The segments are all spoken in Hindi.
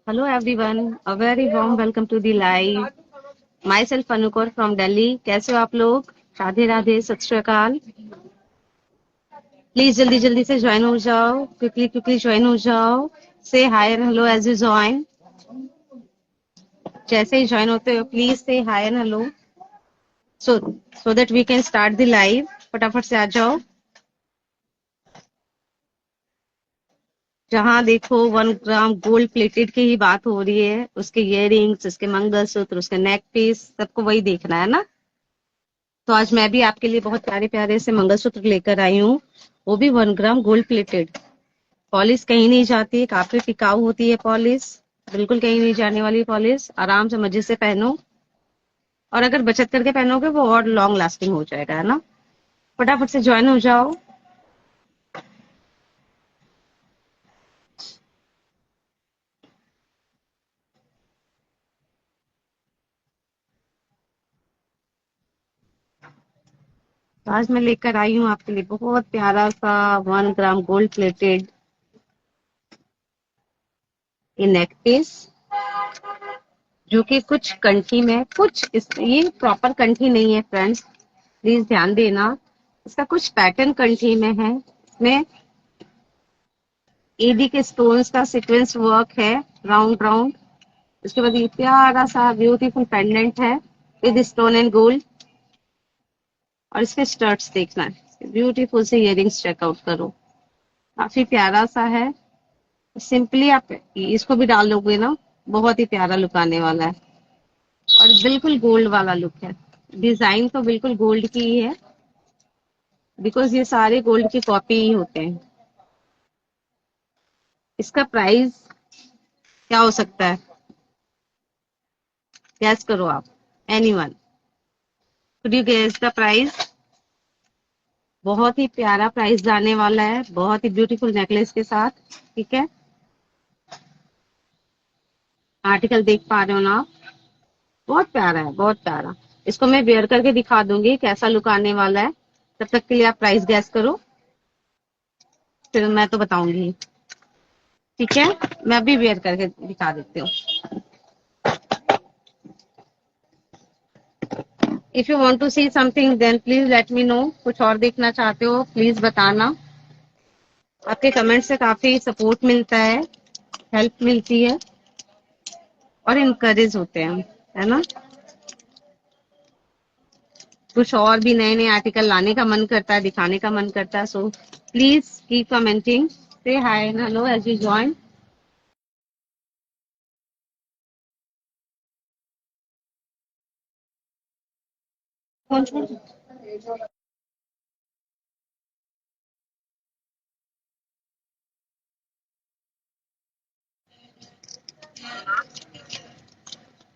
Hello everyone, a very warm welcome to the live. Myself Anukor from Delhi. कैसे हो आप लोग? राधे राधे, सत श्री अकाल. प्लीज जल्दी जल्दी से ज्वाइन हो जाओ. क्विकली ज्वाइन हो जाओ. Say hi and hello as you join. जैसे ही ज्वाइन होते हो please say hi and hello so that we can start the live. फटाफट से आ जाओ. जहां देखो 1 ग्राम गोल्ड प्लेटेड की ही बात हो रही है. उसके इयररिंग्स, उसके मंगलसूत्र, उसके नेक पीस, सबको वही देखना है ना. तो आज मैं भी आपके लिए बहुत प्यारे प्यारे से मंगलसूत्र लेकर आई हूँ. वो भी 1 ग्राम गोल्ड प्लेटेड. पॉलिश कहीं नहीं जाती, काफी टिकाऊ होती है पॉलिश. बिल्कुल कहीं नहीं जाने वाली पॉलिश. आराम से मजे से पहनो. और अगर बचत करके पहनोगे वो और लॉन्ग लास्टिंग हो जाएगा, है ना. फटाफट से ज्वाइन हो जाओ. तो आज मैं लेकर आई हूँ आपके लिए बहुत प्यारा सा 1 gram gold plated neck piece, जो कि कुछ कंठी में, ये प्रॉपर कंठी नहीं है फ्रेंड्स, प्लीज ध्यान देना. इसका कुछ पैटर्न कंठी में है. इसमें एडी के स्टोन्स का सीक्वेंस वर्क है, राउंड राउंड. उसके बाद ये प्यारा सा ब्यूटीफुल पेंडेंट है विद स्टोन एंड गोल्ड. और इसके स्टड्स देखना है, ब्यूटीफुल से इयररिंग्स चेकआउट करो. काफी प्यारा सा है. सिंपली आप इसको भी डाल लोगे ना, बहुत ही प्यारा लुक आने वाला है. और बिल्कुल गोल्ड वाला लुक है. डिजाइन तो बिल्कुल गोल्ड की ही है, बिकॉज ये सारे गोल्ड की कॉपी ही होते हैं. इसका प्राइस क्या हो सकता है, गैस करो आप. Anyone, could you guess the price. बहुत ही प्यारा प्राइस जाने वाला है, बहुत ही ब्यूटीफुल नेकलेस के साथ. ठीक है, आर्टिकल देख पा रहे हो ना आप. बहुत प्यारा है, बहुत प्यारा. इसको मैं वेयर करके दिखा दूंगी कैसा लुक आने वाला है. तब तक के लिए आप प्राइस गैस करो, फिर मैं तो बताऊंगी. ठीक है, मैं भी वेयर करके दिखा देती हूँ. If you want to see something then please let me know. कुछ और देखना चाहते हो प्लीज बताना. आपके कमेंट से काफी सपोर्ट मिलता है, हेल्प मिलती है और इनकरेज होते हैं, है ना. कुछ और भी नए नए आर्टिकल लाने का मन करता है, दिखाने का मन करता है. So please keep commenting, say hi and hello as you join.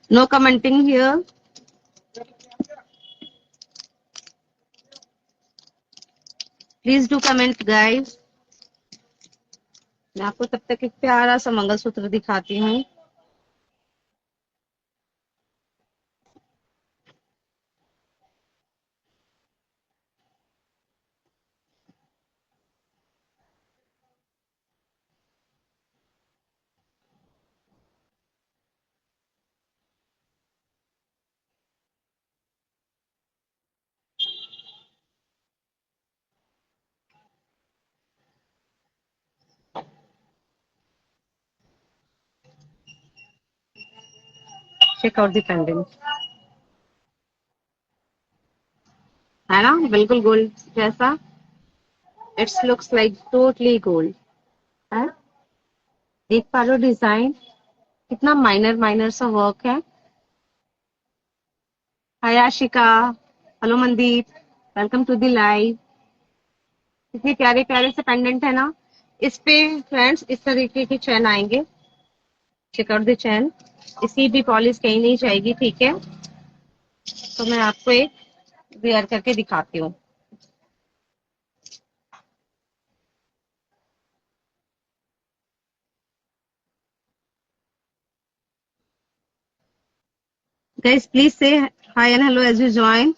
No commenting here. Please do comment guys. मैं आपको तब तक एक प्यारा सा मंगलसूत्र दिखाती हूँ. Check out the pendant. है ना, बिल्कुल गोल्ड जैसा. It's looks like totally gold है. देख पा रहे हो डिजाइन, कितना माइनर माइनर सा वर्क है. Hi Ashika, hello Mandeep, welcome to the live. कितने प्यारे प्यारे से पेंडेंट है ना. इस पे फ्रेंड्स इस तरीके के चैन आएंगे. Check out the chain. इसकी भी पॉलिश कहीं नहीं जाएगी. ठीक है, तो मैं आपको एक वेयर करके दिखाती हूँ. Guys please say hi and hello as you join.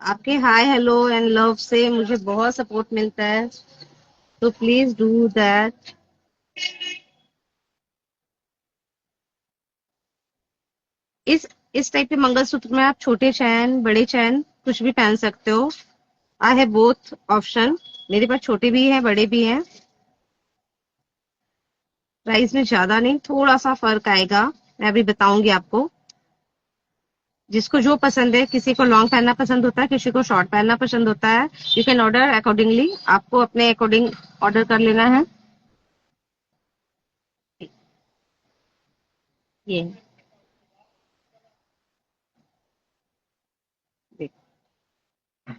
आपके हाय हेलो एंड लव से मुझे बहुत सपोर्ट मिलता है. तो प्लीज डू दैट। इस टाइप के मंगलसूत्र में आप छोटे चैन बड़े चैन कुछ भी पहन सकते हो। आई हैव बोथ ऑप्शन, मेरे पास छोटे भी हैं बड़े भी हैं। प्राइस में ज्यादा नहीं, थोड़ा सा फर्क आएगा, मैं अभी बताऊंगी आपको। जिसको जो पसंद है, किसी को लॉन्ग पहनना पसंद होता है, किसी को शॉर्ट पहनना पसंद होता है। यू कैन ऑर्डर अकॉर्डिंगली, आपको अपने अकॉर्डिंग ऑर्डर कर लेना है। ये देखो,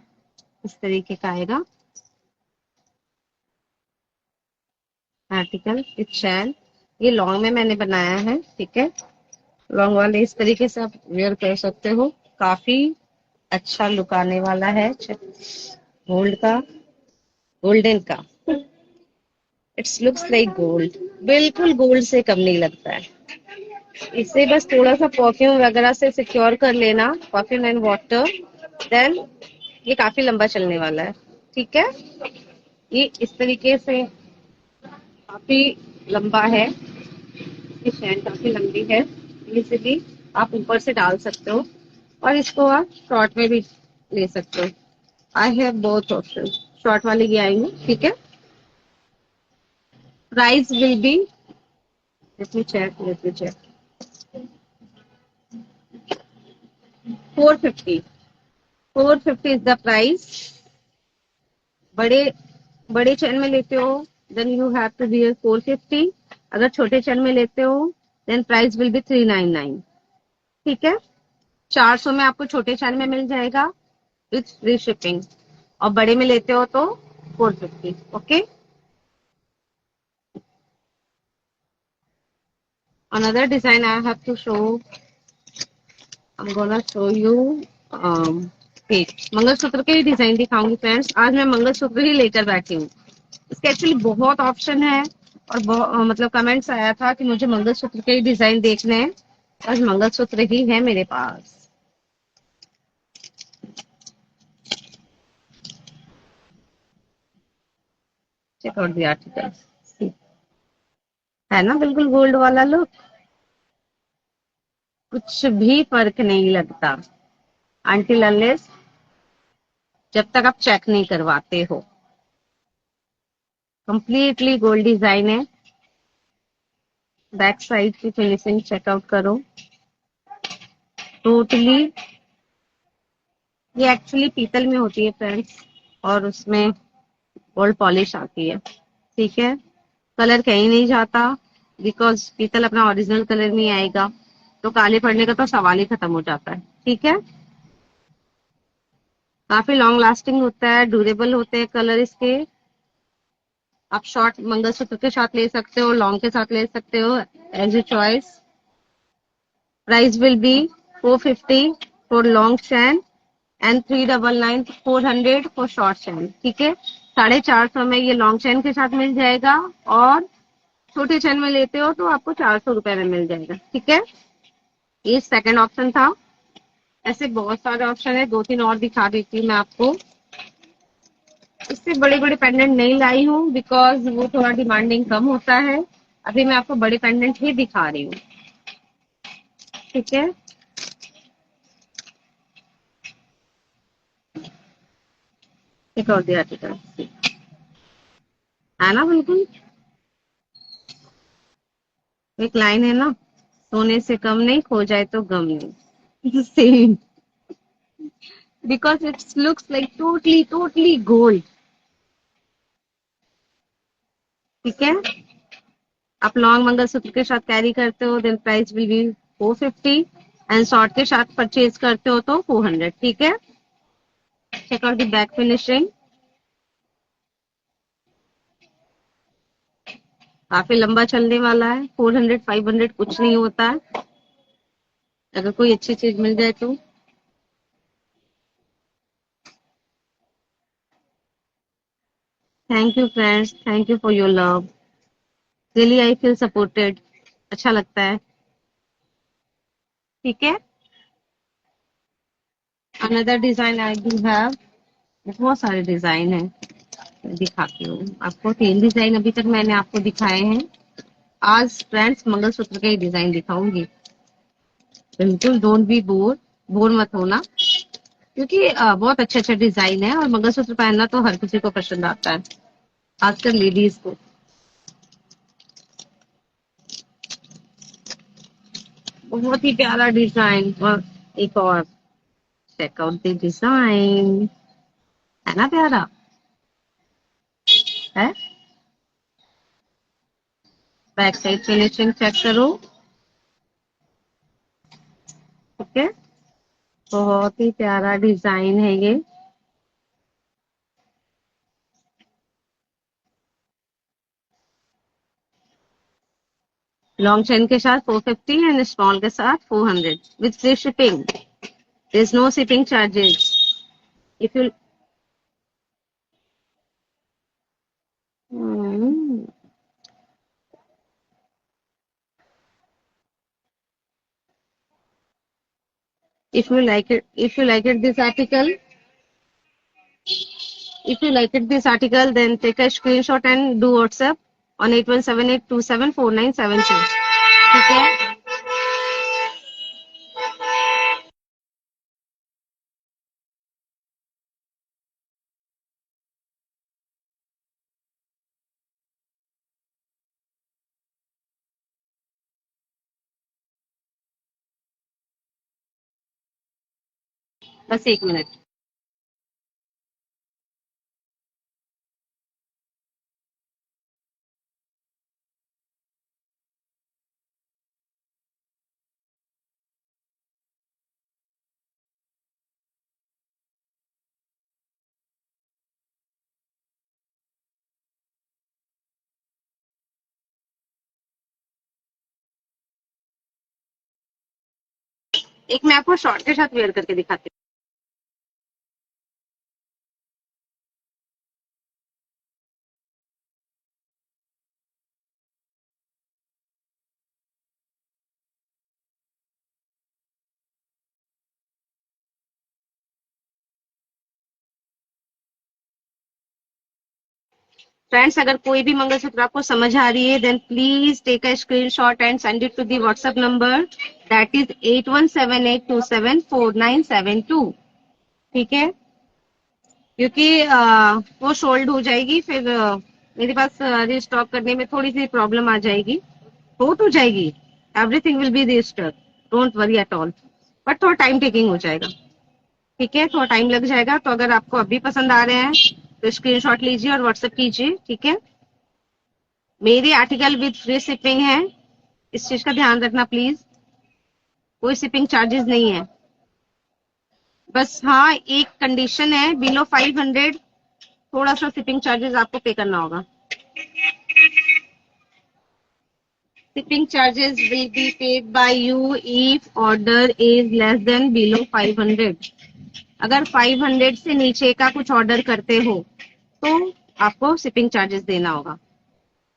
इस तरीके का आएगा आर्टिकल विथ चैन। ये लॉन्ग में मैंने बनाया है, ठीक है। लॉन्ग वाले इस तरीके से आप वेयर कर सकते हो, काफी अच्छा लुक आने वाला है गोल्ड का, गोल्डन का। इट्स लुक्स लाइक गोल्ड, बिल्कुल गोल्ड से कम नहीं लगता है। इसे बस थोड़ा सा परफ्यूम वगैरह से सिक्योर कर लेना, परफ्यूम एंड वाटर, देन ये काफी लंबा चलने वाला है, ठीक है। ये इस तरीके से काफी लंबा है, ये चैन काफी लंबी है, इजीली आप ऊपर से डाल सकते हो और इसको आप शॉर्ट में भी ले सकते हो। I have both option, short वाले ये आएंगे, ठीक है। Price will be, let me check, 450, 450 is the price. बड़े बड़े चैन में लेते हो then you have to be 450। अगर छोटे चैन में लेते हो देन प्राइस विल बी 399, ठीक है। 400 में आपको छोटे चैन में मिल जाएगा विथ फ्री शिपिंग, और बड़े में लेते हो तो 450, okay. Another design I have to show, I'm gonna show you mangalsutra के ही डिजाइन दिखाऊंगी फ्रेंड्स। आज मैं मंगलसूत्र ही लेकर बैठी हूँ। इसके एक्चुअली बहुत ऑप्शन है और मतलब कमेंट्स आया था कि मुझे मंगलसूत्र के ही डिजाइन देखने हैं। आज मंगलसूत्र ही है मेरे पास। चेक आउट द आर्टिकल, है ना बिल्कुल गोल्ड वाला लुक, कुछ भी फर्क नहीं लगता अनटिल अनलेस जब तक आप चेक नहीं करवाते हो। कंप्लीटली गोल्ड डिजाइन है। बैक साइड की फिनिशिंग चेकआउट करो, टोटली ये एक्चुअली पीतल में होती है फ्रेंड्स, और उसमें गोल्ड पॉलिश आती है, ठीक है। कलर कहीं नहीं जाता, बिकॉज पीतल अपना ओरिजिनल कलर में आएगा, तो काले पड़ने का तो सवाल ही खत्म हो जाता है, ठीक है। काफी लॉन्ग लास्टिंग होता है, ड्यूरेबल होते हैं कलर इसके। आप शॉर्ट मंगलसूत्र के साथ ले सकते हो, लॉन्ग के साथ ले सकते हो, as a choice. Price will be 450 for long chain and 399, 400 for short chain, ठीक है। 450 में ये लॉन्ग चैन के साथ मिल जाएगा, और छोटे चैन में लेते हो तो आपको 400 रुपए में मिल जाएगा, ठीक है। ये सेकंड ऑप्शन था। ऐसे बहुत सारे ऑप्शन है, दो तीन और दिखा देती हूँ मैं आपको। इससे बड़े बड़े पेंडेंट नहीं लाई हूँ बिकॉज वो थोड़ा डिमांडिंग कम होता है। अभी मैं आपको बड़े पेंडेंट ही दिखा रही हूँ, ठीक है। एक और दिया आर्टिकल, है ना बिल्कुल एक लाइन है ना, सोने से कम नहीं, खो जाए तो गम नहीं, same, because it's looks like totally totally gold, ठीक है। आप लॉन्ग मंगलसूत्र के साथ कैरी करते हो then price will be 450, and short के साथ परचेज करते हो तो 400, ठीक है। Check out the back finishing, काफी लंबा चलने वाला है। 400 500 कुछ नहीं होता है अगर कोई अच्छी चीज मिल जाए तो। Thank you friends, thank you for your love, really I feel supported, अच्छा लगता है, ठीक है। Another design I do have, बहुत सारे डिजाइन है। दिखाती हूँ आपको। 3 डिजाइन अभी तक मैंने आपको दिखाए हैं। आज फ्रेंड्स मंगलसूत्र का ही डिजाइन दिखाऊंगी। बिल्कुल डोंट बी बोर, बोर मत होना, क्योंकि बहुत अच्छे अच्छे डिजाइन है और मंगलसूत्र पहनना तो हर किसी को पसंद आता है, खासकर लेडीज को। बहुत ही प्यारा डिजाइन। और एक और, चेक आउट द डिजाइन, है ना प्यारा है। बैक साइड फिनिशिंग चेक करो, ठीक है। बहुत ही प्यारा डिजाइन है ये। लॉन्ग चेन के साथ 450 एंड स्मॉल के साथ 400 with free shipping. There is no shipping charges if you if you like it this article, if you like it this article, then take a screenshot and do WhatsApp on 8178274972, ठीक है। बस 1 मिनट। एक मैं आपको शॉर्ट के साथ वेयर करके दिखाती हूँ। फ्रेंड्स, अगर कोई भी मंगलसूत्र आपको समझ आ रही है, then please take a screenshot and send it to the WhatsApp number, that is 8178274972, ठीक है। क्योंकि वो सोल्ड हो जाएगी, फिर मेरे पास रिस्टॉक करने में थोड़ी सी प्रॉब्लम आ जाएगी। हो जाएगी, everything will be registered, don't worry at all, but थोड़ा टाइम टेकिंग हो जाएगा, ठीक है। थोड़ा टाइम लग जाएगा। तो अगर आपको अभी पसंद आ रहे हैं तो स्क्रीनशॉट लीजिए और व्हाट्सएप कीजिए, ठीक है। मेरी आर्टिकल विद फ्री शिपिंग है, इस चीज का ध्यान रखना प्लीज। कोई शिपिंग चार्जेस नहीं है। बस हाँ, एक कंडीशन है, बिलो 500 थोड़ा सा शिपिंग चार्जेस आपको पे करना होगा। Shipping charges will be paid by you if order is less than below 500। अगर 500 से नीचे का कुछ ऑर्डर करते हो तो आपको शिपिंग चार्जेस देना होगा।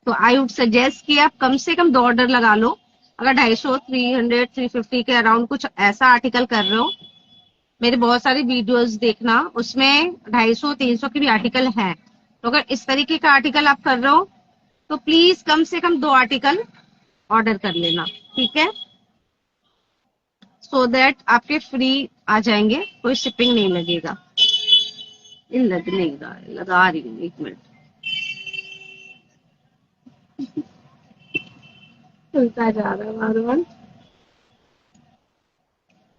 तो आई वुड सजेस्ट कि आप कम से कम 2 ऑर्डर लगा लो। अगर 250, 300, 350 के अराउंड कुछ ऐसा आर्टिकल कर रहे हो, मेरे बहुत सारी वीडियोस देखना, उसमें 250, 300 की भी आर्टिकल है। तो अगर इस तरीके का आर्टिकल आप कर रहे हो तो प्लीज कम से कम 2 आर्टिकल ऑर्डर कर लेना, ठीक है। सो दैट आपके फ्री आ जाएंगे, कोई शिपिंग नहीं लगेगा। लगेगा, लगा रही हूँ, 1 मिनट। खुलता जा रहा है बार बार।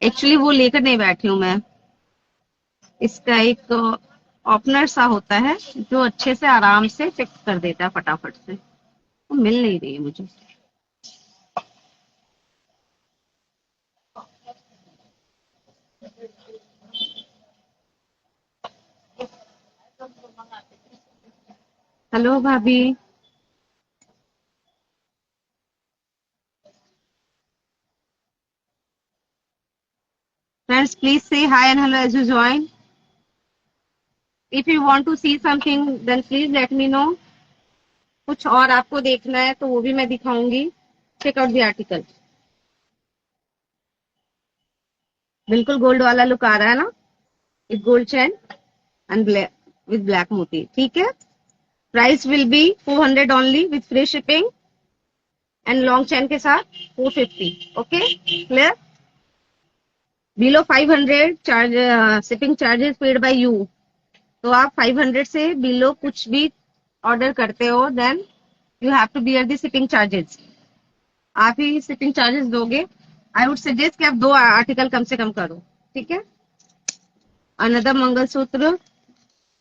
एक्चुअली वो लेकर नहीं बैठी हूँ मैं। इसका एक ओपनर सा होता है जो अच्छे से आराम से फिक्स कर देता है फटाफट से। वो मिल नहीं रही है मुझे। हेलो भाभी। Friends, please say hi and hello as you join. If you want to see something then please let me know. कुछ और आपको देखना है तो वो भी मैं दिखाऊंगी। Check out the article. बिल्कुल गोल्ड वाला लुक आ रहा है ना, एक gold chain and black with black मोती, ठीक है। Price will be 400 only with free shipping and long chain के साथ 450. Okay, clear. Below 500 charge shipping charges paid by you. तो आप 500 से बिलो कुछ भी ऑर्डर करते हो then you have to bear the shipping charges. आप ही शिपिंग चार्जेस दोगे. आई वुड सजेस्ट कि आप 2 आर्टिकल कम से कम करो. ठीक है. अनदर मंगलसूत्र,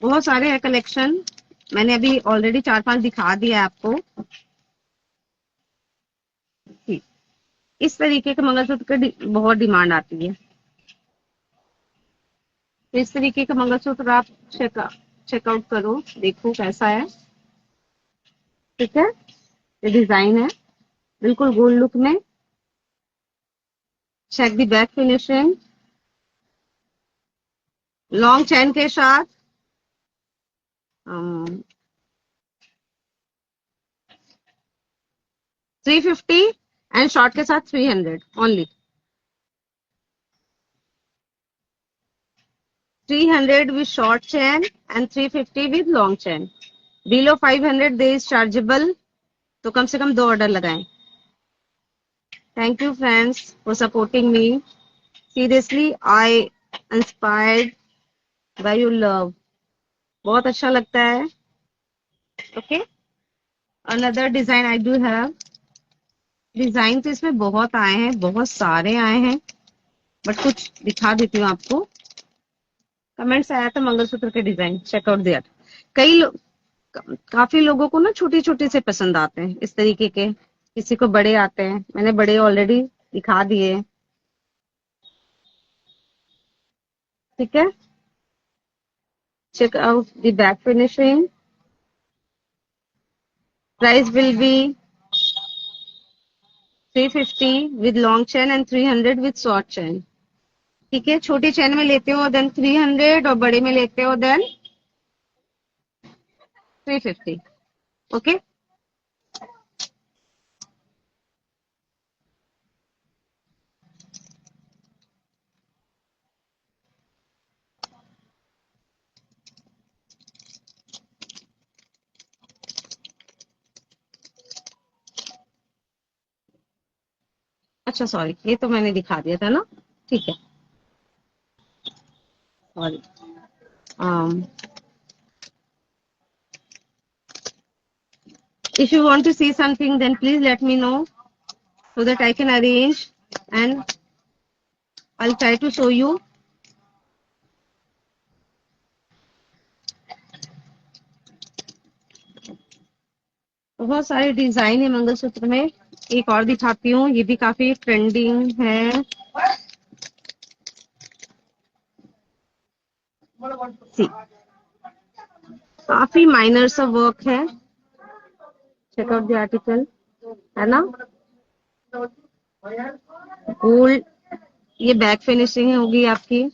बहुत सारे है कलेक्शन. मैंने अभी ऑलरेडी 4-5 दिखा दिया है आपको. ठीक. इस तरीके के मंगलसूत्र की बहुत डिमांड आती है. तो इस तरीके का मंगलसूत्र आप चेकआउट करो, देखो कैसा है. ठीक है. ये डिजाइन है बिल्कुल गोल्ड लुक में. Check the back finishing. Long chain के साथ 350 एंड शॉर्ट के साथ 300 only. 300 with short chain and 350 with long chain. Below 500 there is chargeable. तो कम से कम 2 ऑर्डर लगाएं. Thank you friends for supporting me. Seriously, I inspired by your love. बहुत अच्छा लगता है. Okay. Another design I do have. Design तो इसमें बहुत आए हैं, बहुत सारे आए हैं, बट कुछ दिखा देती हूँ आपको. कमेंट्स आया था मंगलसूत्र के डिजाइन, चेकआउट देयर. कई लोग, काफी लोगों को ना छोटे छोटे से पसंद आते हैं इस तरीके के. किसी को बड़े आते हैं. मैंने बड़े ऑलरेडी दिखा दिए. ठीक है. Check out the back finishing. Price will be 350 with long chain and 300 with short chain. ठीक है. छोटी चेन में लेते हो देन 300 और बड़े में लेते हो देन 350. ओके. अच्छा सॉरी, ये तो मैंने दिखा दिया था ना. ठीक है. Sorry. If you want to see something, then please let me know so that I can arrange and I'll try to show you. बहुत सारे डिजाइन है मंगलसूत्र में. एक और दिखाती हूँ, ये भी काफी ट्रेंडिंग है. सी, काफी माइनर सा वर्क है. चेकआउट द आर्टिकल, है ना. गोल्ड, ये बैक फिनिशिंग होगी आपकी.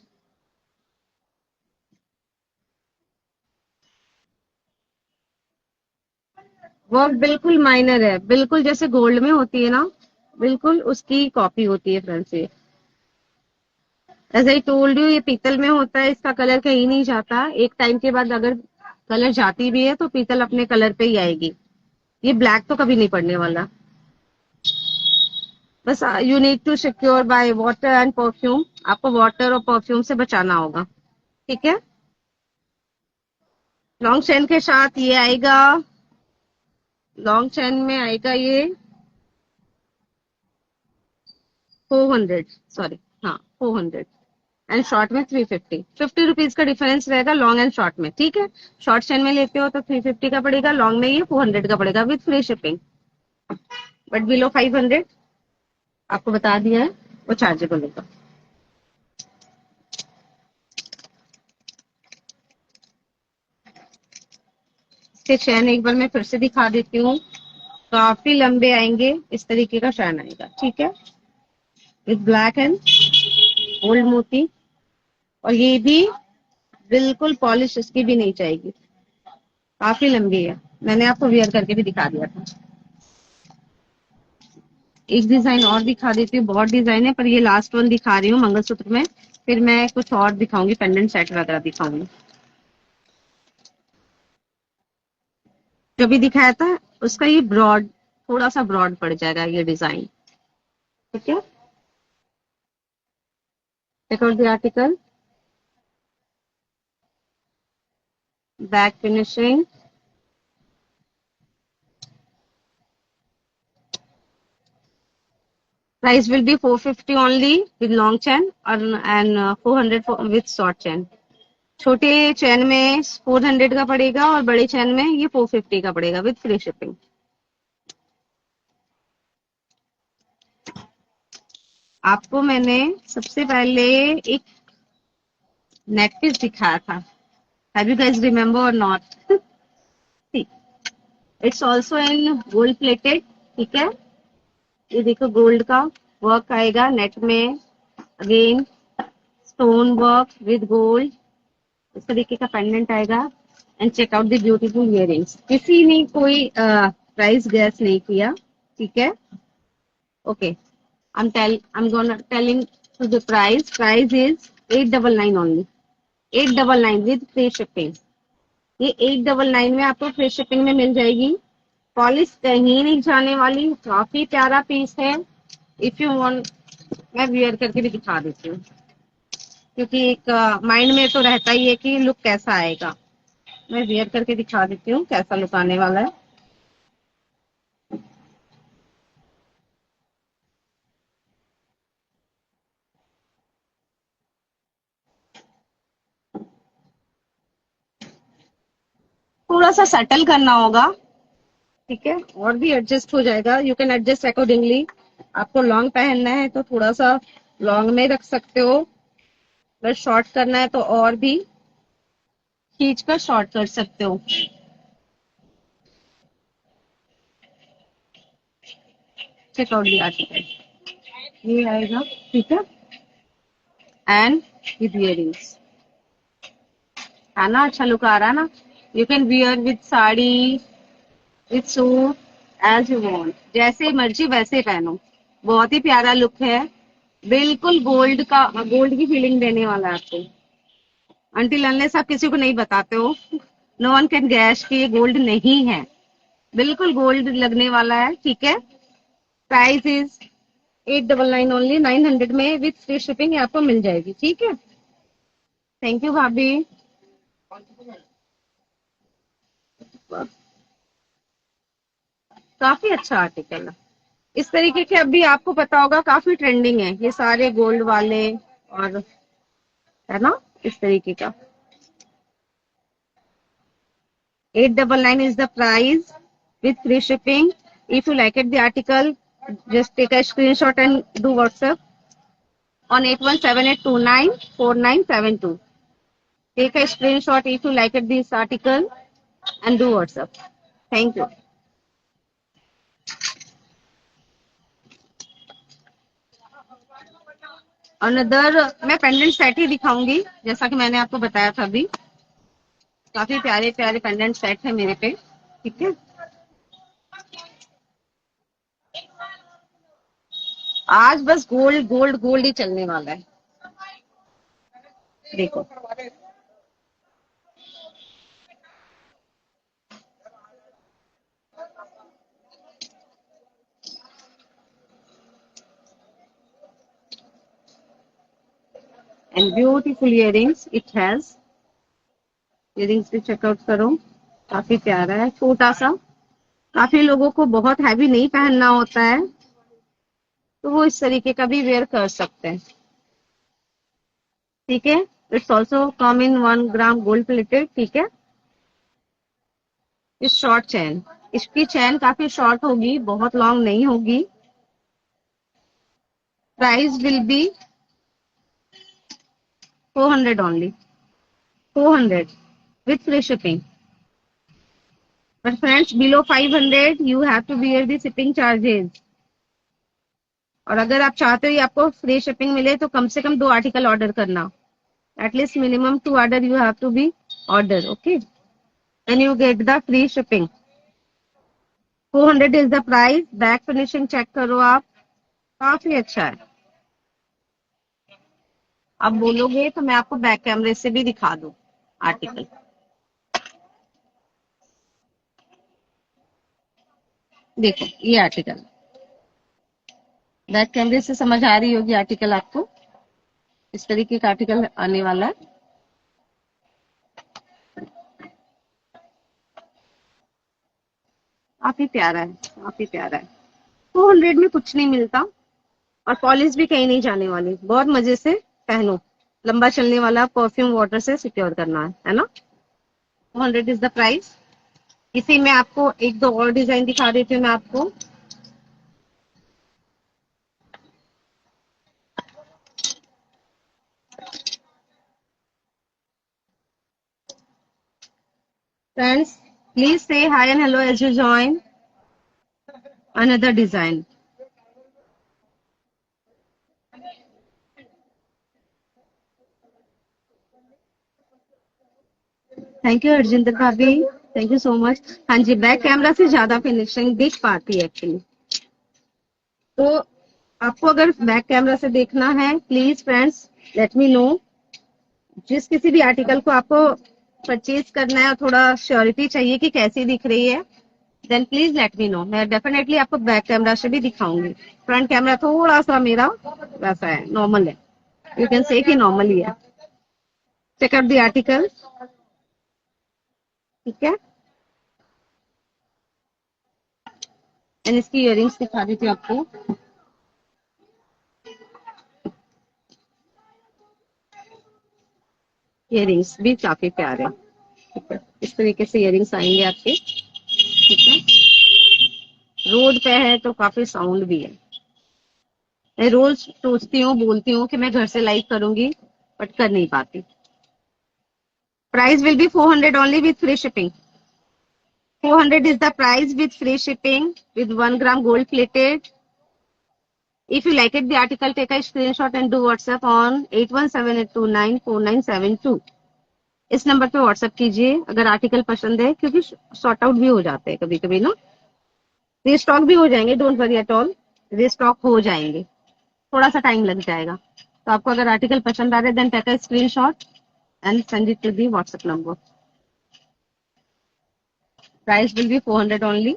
वर्क बिल्कुल माइनर है, बिल्कुल जैसे गोल्ड में होती है ना, बिल्कुल उसकी कॉपी होती है फ्रेंड्स. ये एज आई टोल्ड यू, ये पीतल में होता है. इसका कलर कहीं नहीं जाता. एक टाइम के बाद अगर कलर जाती भी है तो पीतल अपने कलर पे ही आएगी. ये ब्लैक तो कभी नहीं पड़ने वाला. बस you need to secure by water and perfume. आपको वाटर और परफ्यूम से बचाना होगा. ठीक है. लॉन्ग चेन के साथ ये आएगा. लॉन्ग चेन में आएगा ये 400, सॉरी, हाँ 400 एंड शॉर्ट में 350. 50 रुपीज का डिफरेंस रहेगा लॉन्ग एंड शॉर्ट में. ठीक है. शॉर्ट चेन में लेते हो तो 350 का पड़ेगा, लॉन्ग में ये 400 का पड़ेगा with free shipping. But below 500 आपको बता दिया है वो चार्जेबल होगा. इसके चैन एक बार मैं फिर से दिखा देती हूँ. काफी लंबे आएंगे. इस तरीके का चैन आएगा. ठीक है. विथ ब्लैक एंड गोल्ड मोती. और ये भी बिल्कुल पॉलिश इसकी भी नहीं चाहिए. काफी लंबी है. मैंने आपको वियर करके भी दिखा दिया था. एक डिजाइन और दिखा देती हूँ. बहुत डिजाइन है पर ये लास्ट वन दिखा रही हूँ मंगलसूत्र में. फिर मैं कुछ और दिखाऊंगी, पेंडेंट सेट वगैरह दिखाऊंगी. जो भी दिखाया था उसका ये ब्रॉड, थोड़ा सा ब्रॉड पड़ जाएगा ये डिजाइन, ठीक है। Check out the article, back finishing, price will be 450 only with long chain and 400 with short chain। छोटे चैन में 400 का पड़ेगा और बड़े चैन में ये 450 का पड़ेगा विद फ्री शिपिंग। आपको मैंने सबसे पहले एक नेक पीस दिखाया था, हैव यू गाइस रिमेम्बर और not? It's also in gold plated, ठीक है। ये देखो गोल्ड का वर्क आएगा नेट में, again stone work with gold, इस तरीके का पेंडेंट आएगा। And check out the beautiful earrings. किसी ने कोई प्राइस गैस नहीं किया, ठीक है। Okay, I'm gonna telling to the price is 899 only, 899 with free shipping। ये 899 में आपको फ्री शिपिंग में मिल जाएगी। पॉलिश कहीं नहीं जाने वाली, काफी प्यारा पीस है। इफ यू वांट मैं वियर करके भी दिखा देती हूँ, क्योंकि एक माइंड में तो रहता ही है कि लुक कैसा आएगा। मैं वियर करके दिखा देती हूँ कैसा लुक आने वाला है। थोड़ा सा सेटल करना होगा, ठीक है, और भी एडजस्ट हो जाएगा। You can adjust accordingly. आपको लॉन्ग पहनना है तो थोड़ा सा लॉन्ग में रख सकते हो, अगर शॉर्ट करना है तो और भी खींच कर शॉर्ट कर सकते हो। चेक आउट द आर्टिकल, ये आएगा, ठीक है, एंड विद इयररिंग्स, है ना, अच्छा लुक आ रहा है ना। You can wear with sari, with suit, as you want, जैसे मर्जी वैसे पहनो। बहुत ही प्यारा लुक है, बिल्कुल गोल्ड का, गोल्ड की फीलिंग देने वाला है आपको। अनटिल अनलेस आप किसी को नहीं बताते हो, नो वन कैन गैस कि ये गोल्ड नहीं है, बिल्कुल गोल्ड लगने वाला है, ठीक है। प्राइस इज 899 ओनली, 900 में विथ फ्री शिपिंग आपको मिल जाएगी, ठीक है। थैंक यू भाभी। काफी अच्छा आर्टिकल है, इस तरीके के अभी आपको पता होगा काफी ट्रेंडिंग है ये सारे गोल्ड वाले, और है ना इस तरीके का। 899 is the price with free shipping। If you like it the article, just take a screenshot and do WhatsApp on 8178294972। Take a screenshot if you like it this article and do WhatsApp। Thank you। Another मैं पेंडेंट सेट ही दिखाऊंगी, जैसा कि मैंने आपको बताया था अभी। काफी प्यारे प्यारे पेंडेंट सेट है मेरे पे, ठीक है। आज बस गोल्ड गोल्ड गोल्ड ही चलने वाला है, देखो। And beautiful earrings it has. Earrings भी चेकआउट करो, काफी प्यारा है, छोटा सा। काफी लोगों को बहुत हैवी नहीं पहनना होता है तो वो इस तरीके का भी वेयर कर सकते हैं, ठीक है। It's also come in 1 gram gold plated, ठीक है। इस शॉर्ट चैन, इसकी चैन काफी शॉर्ट होगी, बहुत लॉन्ग नहीं होगी। Price will be 400 only, 400 with free shipping। But friends, below 500 you have to bear the shipping charges। और अगर आप चाहते हो ये आपको फ्री शिपिंग मिले तो कम से कम 2 आर्टिकल ऑर्डर करना। At least minimum 2 order you have to be order, okay, then you get the free shipping. 400 is the price. Back finishing check करो आप, काफी अच्छा है। आप बोलोगे तो मैं आपको बैक कैमरे से भी दिखा दूं आर्टिकल। देखो ये आर्टिकल, बैक कैमरे से समझ आ रही होगी आर्टिकल आपको, इस तरीके का आर्टिकल आने वाला है। काफी प्यारा है, काफी प्यारा है। 200 में कुछ नहीं मिलता, और पॉलिश भी कहीं नहीं जाने वाली, बहुत मजे से पहनो। लंबा चलने वाला, परफ्यूम वाटर से सिक्योर करना है ना। 200 इज द प्राइस। इसी में आपको एक दो और डिजाइन दिखा देती हूँ मैं आपको। Friends, please say hi and hello as you join another design. Thank you Harjinder भाभी, थैंक यू सो मच। हाँ जी, बैक कैमरा से ज्यादा फिनिशिंग दिख पाती है एक्चुअली। तो आपको अगर बैक कैमरा से देखना है, please friends let me no. जिस किसी भी आर्टिकल को आपको परचेज करना है और थोड़ा श्योरिटी चाहिए कि कैसी दिख रही है, then please let me know. मैं डेफिनेटली आपको बैक कैमरा से भी दिखाऊंगी। फ्रंट कैमरा थोड़ा सा मेरा वैसा है, नॉर्मल है, यू कैन से कि नॉर्मल ही है। चेक आउट द आर्टिकल, ठीक है। एंड इसकी इयरिंग्स दिखा देती हूँ आपको। इयरिंग्स भी काफी प्यारे, ठीक है। इस तरीके से इयरिंग्स आएंगे आपके, ठीक है। रोड पे है तो काफी साउंड भी है। मैं रोज सोचती हूँ, बोलती हूँ कि मैं घर से लाइव करूंगी, बट कर नहीं पाती। Price will be 400 only with free shipping. 400 is the price with free shipping with 1 gram gold plated. If you like it, the article, take a screenshot and do WhatsApp on 8178294972. इस नंबर पे व्हाट्सएप कीजिए अगर आर्टिकल पसंद है, क्योंकि शॉर्ट आउट भी हो जाते हैं कभी कभी ना। रीस्टॉक भी हो जाएंगे, don't worry at all, restock हो जाएंगे, थोड़ा सा टाइम लग जाएगा। तो आपको अगर आर्टिकल पसंद आ रहा है, then take a screenshot and send it to the WhatsApp number. Price will be 400 only.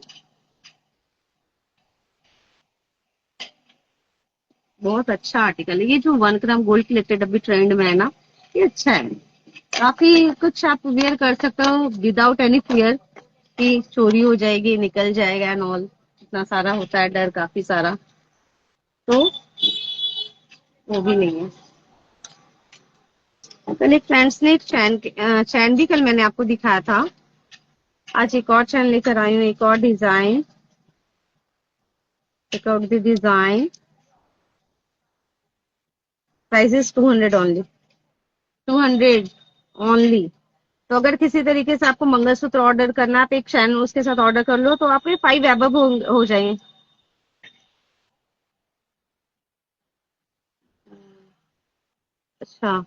बहुत अच्छा आर्टिकल है ये, जो 1 ग्राम गोल्ड प्लेटेड अभी ट्रेंड में है ना, ये अच्छा है। काफी कुछ आप वेयर कर सकते हो विदाउट एनी फियर कि चोरी हो जाएगी, निकल जाएगा एंड ऑल। इतना सारा होता है डर, काफी सारा, तो वो भी नहीं है। कल एक फ्रेंड्स ने चैन चैन भी कल मैंने आपको दिखाया था। आज एक और चैन लेकर आई हूँ, एक और design. Check out the design. Price is 200 only, 200 only. तो अगर किसी तरीके से आपको मंगलसूत्र ऑर्डर करना है, आप एक चैन उसके साथ ऑर्डर कर लो, तो आपके 5 अबव हो जाएंगे। अच्छा,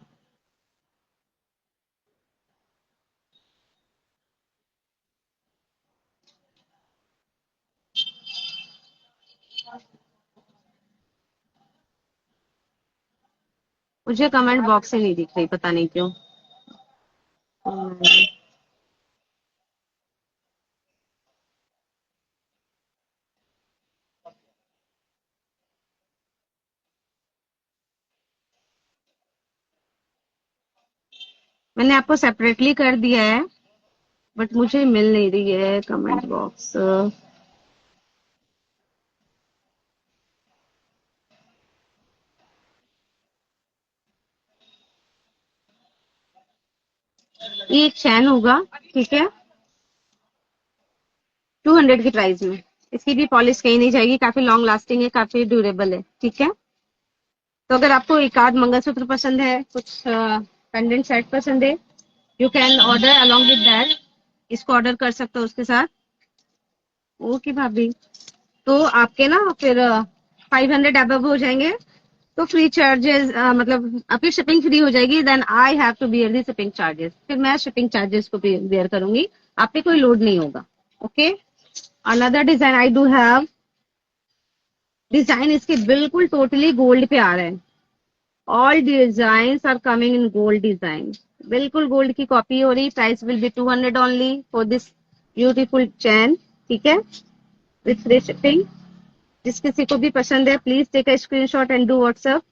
मुझे कमेंट बॉक्स से नहीं दिख रही, पता नहीं क्यों। मैंने आपको सेपरेटली कर दिया है, बट मुझे मिल नहीं रही है कमेंट बॉक्स। ये एक चैन होगा, ठीक है, 200 की प्राइस में। इसकी भी पॉलिश कहीं नहीं जाएगी, काफी लॉन्ग लास्टिंग है, काफी ड्यूरेबल है, ठीक है। तो अगर आपको एक आध मंगलसूत्र पसंद है, कुछ पेंडेंट सेट पसंद है, you can order along with that. इसको ऑर्डर कर सकते हो उसके साथ। ओके भाभी, तो आपके ना फिर 500 अबव हो जाएंगे, तो फ्री चार्जेस, मतलब आपकी शिपिंग फ्री हो जाएगी। Then I have to bear the shipping charges, फिर मैं शिपिंग चार्जेस को बियर करूंगी, आप पे कोई लोड नहीं होगा। Okay, another design I do have. Design इसके बिल्कुल टोटली गोल्ड पे आ रहे हैं। All design are coming in gold design, बिल्कुल गोल्ड की कॉपी हो रही। Price will be 200 only for this beautiful chain, ठीक है। With free shipping. जिस किसी को भी पसंद है please take a screenshot and do WhatsApp.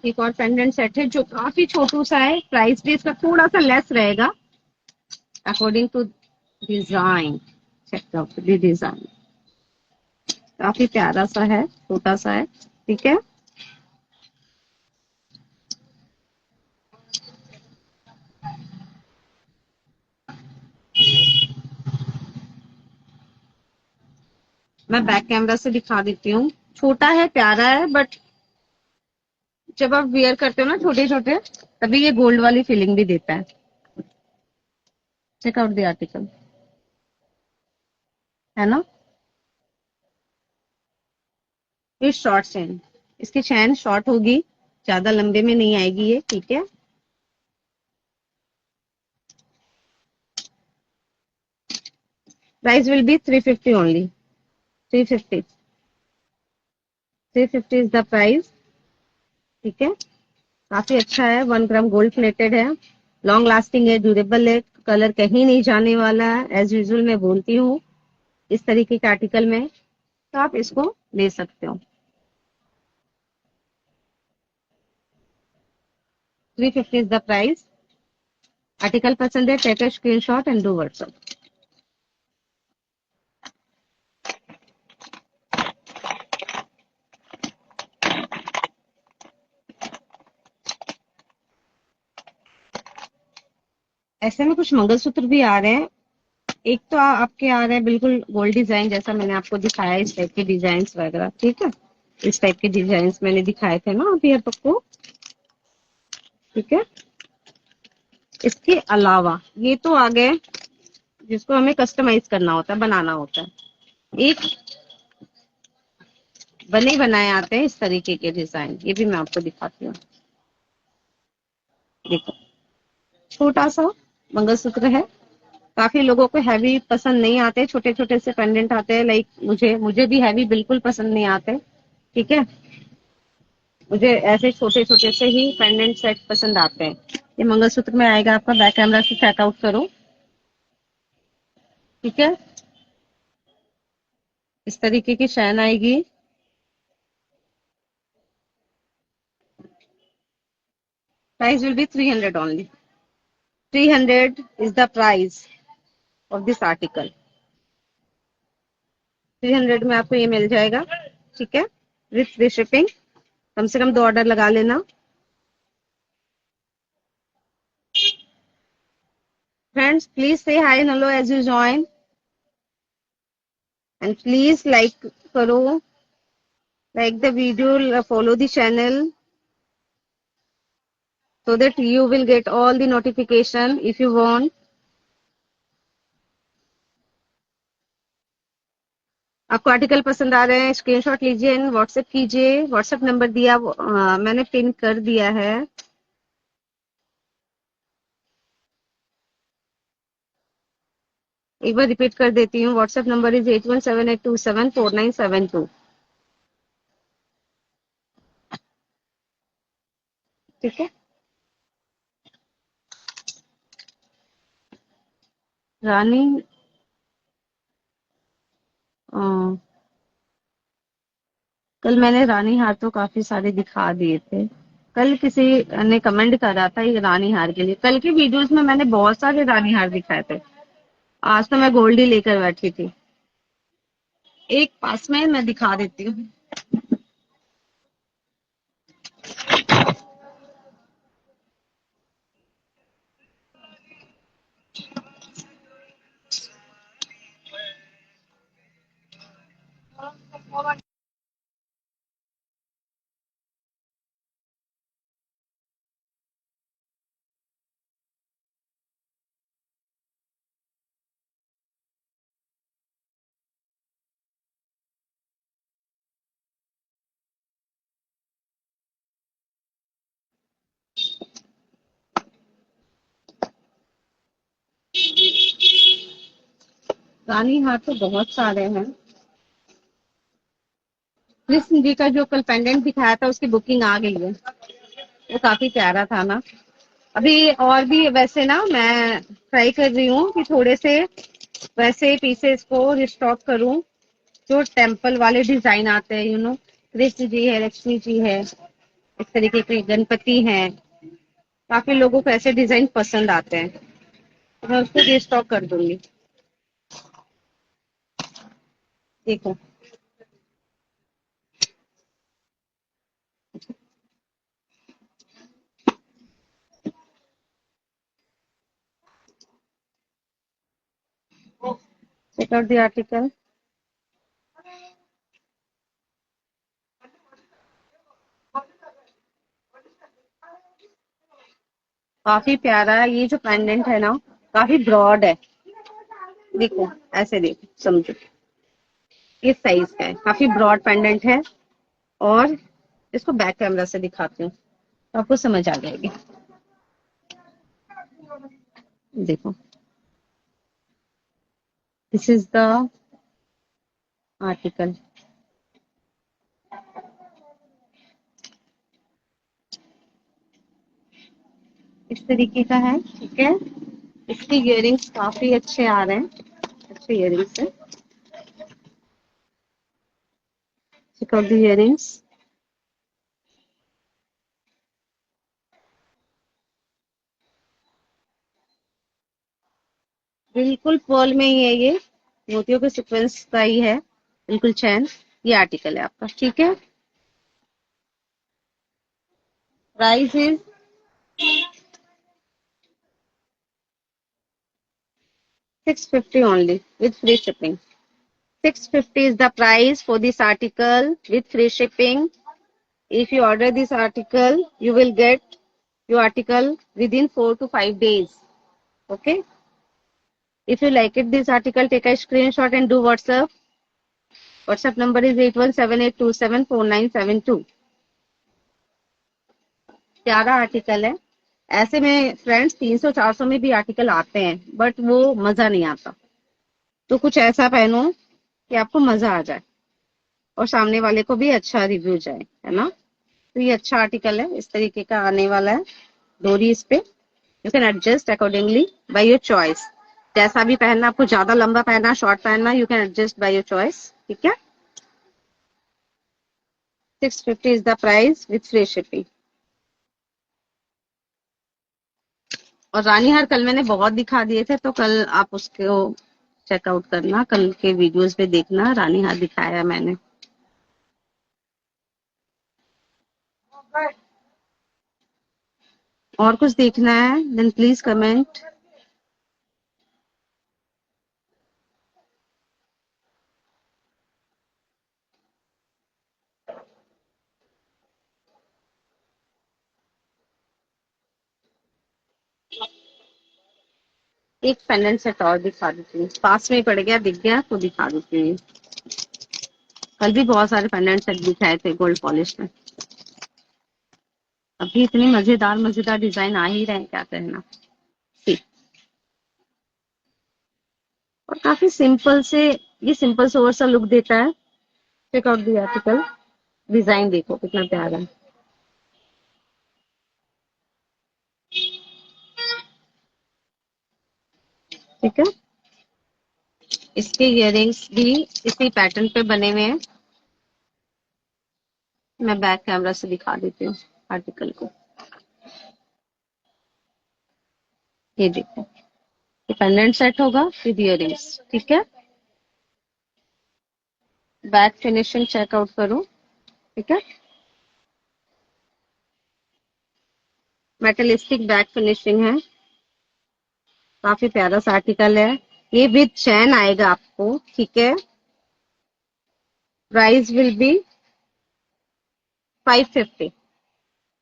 एक और पेंडेंट सेट है जो काफी छोटू सा है, प्राइस भी इसका थोड़ा सा लेस रहेगा according to design. Check out the design, काफी प्यारा सा है, छोटा सा है। ठीक है, मैं बैक कैमरा से दिखा देती हूँ। छोटा है, प्यारा है, बट जब आप वियर करते हो ना छोटे छोटे, तभी ये गोल्ड वाली फीलिंग भी देता है। चेक आउट द आर्टिकल, है ना। ये शॉर्ट चैन, इसकी चैन शॉर्ट होगी, ज्यादा लंबे में नहीं आएगी ये। ठीक है, price will be 350 only. 350, 350 is the price. ठीक है, काफी अच्छा है, 1 ग्राम गोल्ड प्लेटेड है, लॉन्ग लास्टिंग है, ड्यूरेबल है, कलर कहीं नहीं जाने वाला है। एज यूजुअल मैं बोलती हूँ इस तरीके के आर्टिकल में, तो आप इसको ले सकते हो। 350 इज द प्राइस। आर्टिकल पसंद है, take a screenshot and do WhatsApp. ऐसे में कुछ मंगलसूत्र भी आ रहे हैं। एक तो आपके आ रहे हैं बिल्कुल गोल्ड डिजाइन, जैसा मैंने आपको दिखाया, इस टाइप के डिजाइन वगैरह। ठीक है, इस टाइप के डिजाइन मैंने दिखाए थे ना अभी आपको। ठीक है, इसके अलावा ये तो आ गए जिसको हमें कस्टमाइज करना होता है, बनाना होता है। एक बने बनाए आते हैं इस तरीके के डिजाइन, ये भी मैं आपको दिखाती हूँ। देखो, छोटा सा मंगलसूत्र है। काफी लोगों को हैवी पसंद नहीं आते, छोटे छोटे से पेंडेंट आते हैं। लाइक मुझे भी हैवी बिल्कुल पसंद नहीं आते। ठीक है, मुझे ऐसे छोटे छोटे से ही पेंडेंट सेट पसंद आते हैं। ये मंगलसूत्र में आएगा आपका, बैक कैमरा से चेकआउट करो। ठीक है, इस तरीके की चैन आएगी। Price will B 300 only. 300 is the price of this article. 300 में आपको ये मिल जाएगा। ठीक है, विथ फ्री शिपिंग। कम से कम 2 ऑर्डर लगा लेना। Friends please say hi and hello as you join, and please like करो, like the video, follow the channel so that you will get all the notification if you want. आपको आर्टिकल पसंद आ रहे हैं, स्क्रीनशॉट लीजिए एंड व्हाट्सएप कीजिए। व्हाट्सएप नंबर दिया मैंने पिन कर दिया है। एक बार रिपीट कर देती हूँ, व्हाट्सएप नंबर इज 8178274972। ठीक है, रानी अ, कल मैंने रानी हार तो काफी सारे दिखा दिए थे। कल किसी ने कमेंट करा था ये रानी हार के लिए, कल की वीडियोस में मैंने बहुत सारे रानी हार दिखाए थे। आज तो मैं गोल्ड ही लेकर बैठी थी। एक पास में मैं दिखा देती हूँ। रानी हार तो बहुत सारे हैं। कृष्ण जी का जो कल पेंडेंट दिखाया था उसकी बुकिंग आ गई है। वो काफी प्यारा था ना। अभी और भी वैसे ना मैं ट्राई कर रही हूँ कि थोड़े से वैसे पीसेस को रिस्टॉक करूं, जो टेम्पल वाले डिजाइन आते हैं, कृष्ण जी है, लक्ष्मी जी है, इस तरीके के गणपति हैं। काफी लोगों को ऐसे डिजाइन पसंद आते हैं, तो मैं उसको रिस्टॉक कर दूंगी। देखो, चेक आउट द आर्टिकल। काफी प्यारा है। ये जो पेंडेंट है ना, काफी ब्रॉड है। देखो, ऐसे देखो, समझो, इस साइज का है, काफी ब्रॉड पेंडेंट है। और इसको बैक कैमरा से दिखाती हूँ तो आपको समझ आ जाएगी। देखो, दिस इज द आर्टिकल। इस तरीके का है, ठीक है। इसके इयरिंग्स काफी अच्छे आ रहे हैं, अच्छे इयरिंग्स है। Check out the earrings. बिल्कुल पर्ल में ही है ये, मोतियों के सीक्वेंस का ही है, बिल्कुल चैन। ये आर्टिकल है आपका, ठीक है। Price is 650 only with free shipping. 650 is the price for this article with free shipping. If you order this article, you will get your article within 4 to 5 days. Okay. If you like it, this article, take a screenshot and do WhatsApp. WhatsApp number is 8178274972. प्यारा आर्टिकल है। ऐसे में फ्रेंड्स 300-400 में भी आर्टिकल आते हैं, बट वो मजा नहीं आता। तो कुछ ऐसा पहनो कि आपको मजा आ जाए और सामने वाले को भी अच्छा रिव्यू जाए, है ना। तो ये अच्छा आर्टिकल है, इस तरीके का आने वाला है। डोरी इस पे, you can adjust accordingly by your choice. जैसा भी पहनना, आपको ज्यादा लंबा पहनना, शॉर्ट पहनना, you can adjust by your choice, ठीक है। 650 is the price with free shipping. और रानी हार कल मैंने बहुत दिखा दिए थे, तो कल आप उसको चेकआउट करना, कल के वीडियोस पे देखना, रानी हार दिखाया है मैंने। और कुछ देखना है देन प्लीज कमेंट। एक पेंडेंट सेट और दिखा देती हूँ, पास में पड़ गया, दिख गया तो दिखा देती हूँ। कल भी बहुत सारे पेंडेंट सेट दिखाए थे गोल्ड पॉलिश में। अभी इतनी मजेदार मजेदार डिजाइन आ ही रहे हैं, क्या कहना। ठीक। और काफी सिंपल से, ये सिंपल सोवर सा लुक देता है। Check out the article. Design देखो कितना प्यारा है, ठीक है। इसके इयररिंग्स भी इसी पैटर्न पे बने हुए हैं। मैं बैक कैमरा से दिखा देती हूँ आर्टिकल को। ये देखो, ये पेंडेंट सेट होगा विद इयररिंग्स, ठीक है। बैक फिनिशिंग चेकआउट करो, ठीक है। मेटलिस्टिक बैक फिनिशिंग है, काफी प्यारा सा आर्टिकल है। ये विद चैन आएगा आपको, ठीक है। Price will B 550।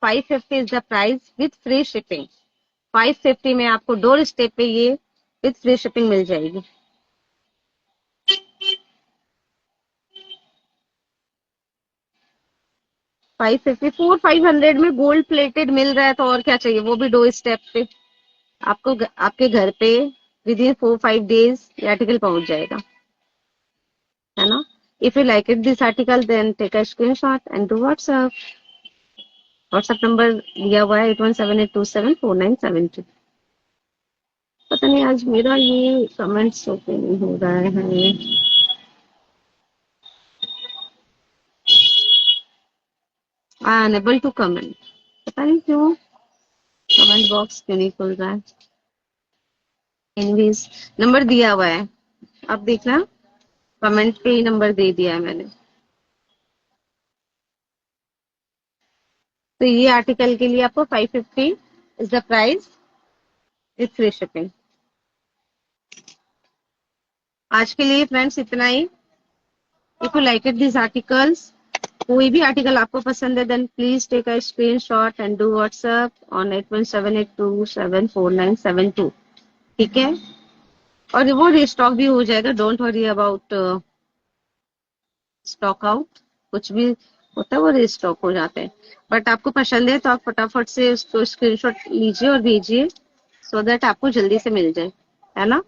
550 is the price with free shipping. 550 में आपको डोर स्टेप पे ये विथ फ्री शिपिंग मिल जाएगी। 550, 400-500 में गोल्ड प्लेटेड मिल रहा है, तो और क्या चाहिए। वो भी डोर स्टेप पे आपको, आपके घर पे विद इन 4-5 डेज ये आर्टिकल पहुंच जाएगा, है ना। If you like it this article, then take a screenshot and do WhatsApp. WhatsApp number दिया हुआ है 8178274972। पता नहीं आज मेरा ये कमेंट्स ओके नहीं हो रहा है। अनेबल टू कमेंट, पता नहीं क्यों कमेंट बॉक्स क्यों नहीं खुल रहा है। एनीवेज नंबर दिया हुआ है, अब देखना कमेंट पे ही नंबर दे दिया है मैंने। तो ये आर्टिकल के लिए आपको 550 is the price with free shipping. आज के लिए फ्रेंड्स इतना ही। If you like it this articles, कोई भी आर्टिकल आपको पसंद है then please take a screenshot and do WhatsApp on 8178274972। ठीक है, और वो रिस्टॉक भी हो जाएगा, don't worry about stock out. कुछ भी होता है वो रिस्टॉक हो जाते हैं, बट आपको पसंद है तो आप फटाफट से उसको स्क्रीनशॉट लीजिए और भेजिए सो दैट आपको जल्दी से मिल जाए, है ना।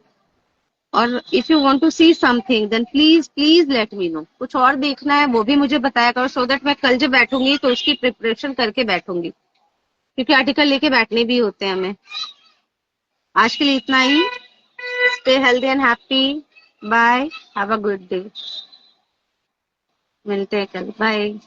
और if you want to see something then please please let me know. कुछ और देखना है वो भी मुझे बताया करो सो दैट मैं कल जब बैठूंगी तो उसकी प्रिपरेशन करके बैठूंगी, क्योंकि आर्टिकल लेके बैठने भी होते हैं हमें। आज के लिए इतना ही। Stay healthy and happy. Bye, have a good day. मिलते हैं कल, बाय।